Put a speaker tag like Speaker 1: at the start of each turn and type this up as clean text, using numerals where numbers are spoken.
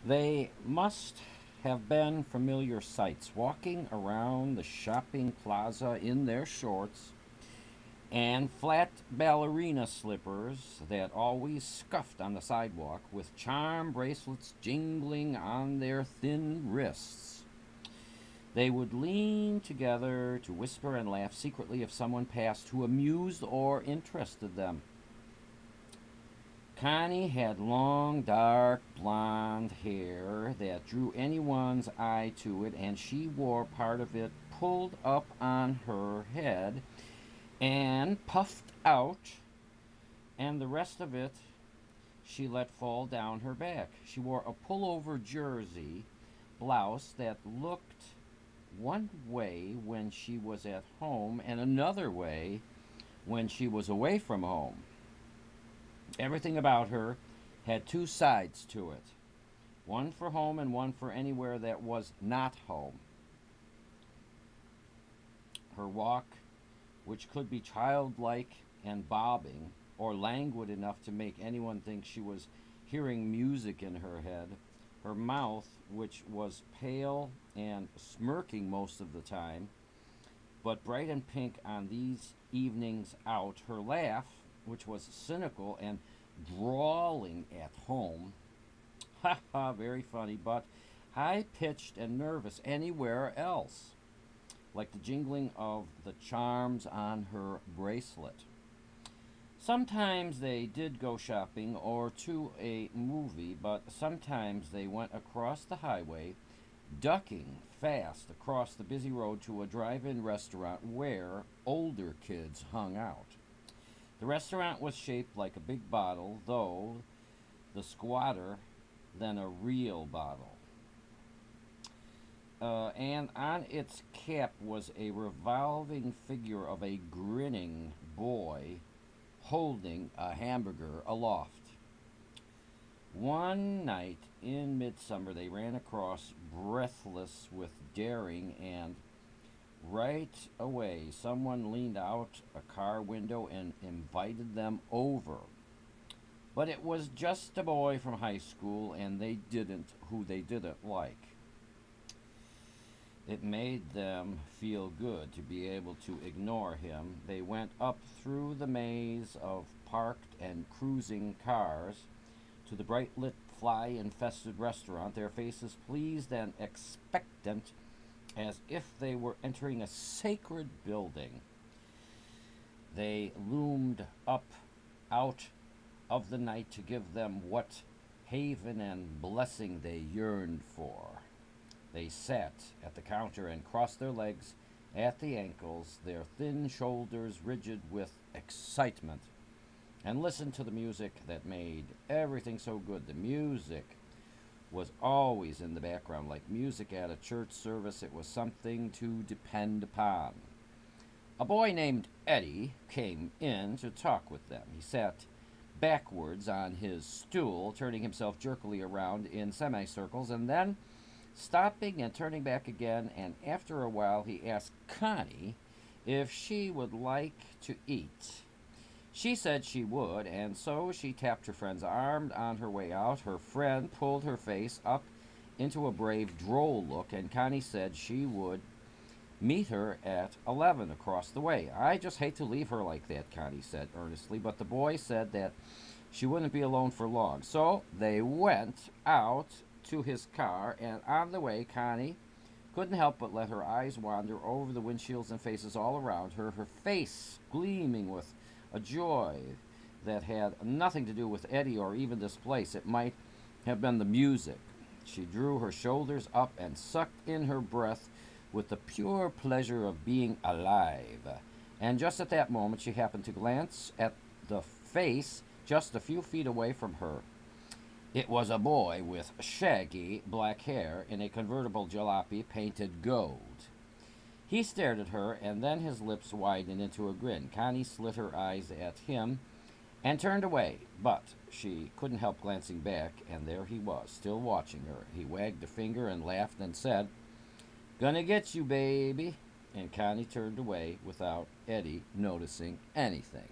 Speaker 1: They must have been familiar sights, walking around the shopping plaza in their shorts and flat ballerina slippers that always scuffed on the sidewalk, with charm bracelets jingling on their thin wrists. They would lean together to whisper and laugh secretly if someone passed who amused or interested them. Connie had long, dark, blonde hair that drew anyone's eye to it, and she wore part of it pulled up on her head and puffed out, and the rest of it she let fall down her back. She wore a pullover jersey blouse that looked one way when she was at home and another way when she was away from home. Everything about her had two sides to it, one for home and one for anywhere that was not home. Her walk, which could be childlike and bobbing, or languid enough to make anyone think she was hearing music in her head, her mouth, which was pale and smirking most of the time, but bright and pink on these evenings out, her laugh, which was cynical and drawling at home, ha ha, very funny, but high pitched and nervous anywhere else, like the jingling of the charms on her bracelet. Sometimes they did go shopping or to a movie, but sometimes they went across the highway, ducking fast across the busy road to a drive in restaurant where older kids hung out. The restaurant was shaped like a big bottle, though the squatter than a real bottle. And on its cap was a revolving figure of a grinning boy holding a hamburger aloft. One night in midsummer, they ran across, breathless with daring, and right away someone leaned out a car window and invited them over. But it was just a boy from high school, and they didn't like. It made them feel good to be able to ignore him. They went up through the maze of parked and cruising cars to the bright lit, fly infested restaurant, their faces pleased and expectant as if they were entering a sacred building. They loomed up out of the night to give them what haven and blessing they yearned for. They sat at the counter and crossed their legs at the ankles, their thin shoulders rigid with excitement, and listened to the music that made everything so good. The music was always in the background, like music at a church service. It was something to depend upon. A boy named Eddie came in to talk with them. He sat backwards on his stool, turning himself jerkily around in semicircles, and then stopping and turning back again, and after a while he asked Connie if she would like to eat. She said she would, and so she tapped her friend's arm on her way out. Her friend pulled her face up into a brave, droll look, and Connie said she would meet her at 11 across the way. I just hate to leave her like that, Connie said earnestly, but the boy said that she wouldn't be alone for long. So they went out to his car, and on the way, Connie couldn't help but let her eyes wander over the windshields and faces all around her, her face gleaming with a joy that had nothing to do with Eddie or even this place. It might have been the music. She drew her shoulders up and sucked in her breath with the pure pleasure of being alive. And just at that moment, she happened to glance at the face just a few feet away from her. It was a boy with shaggy black hair in a convertible jalopy painted gold. He stared at her, and then his lips widened into a grin. Connie slit her eyes at him and turned away, but she couldn't help glancing back, and there he was, still watching her. He wagged a finger and laughed and said, "Gonna get you, baby." And Connie turned away without Eddie noticing anything.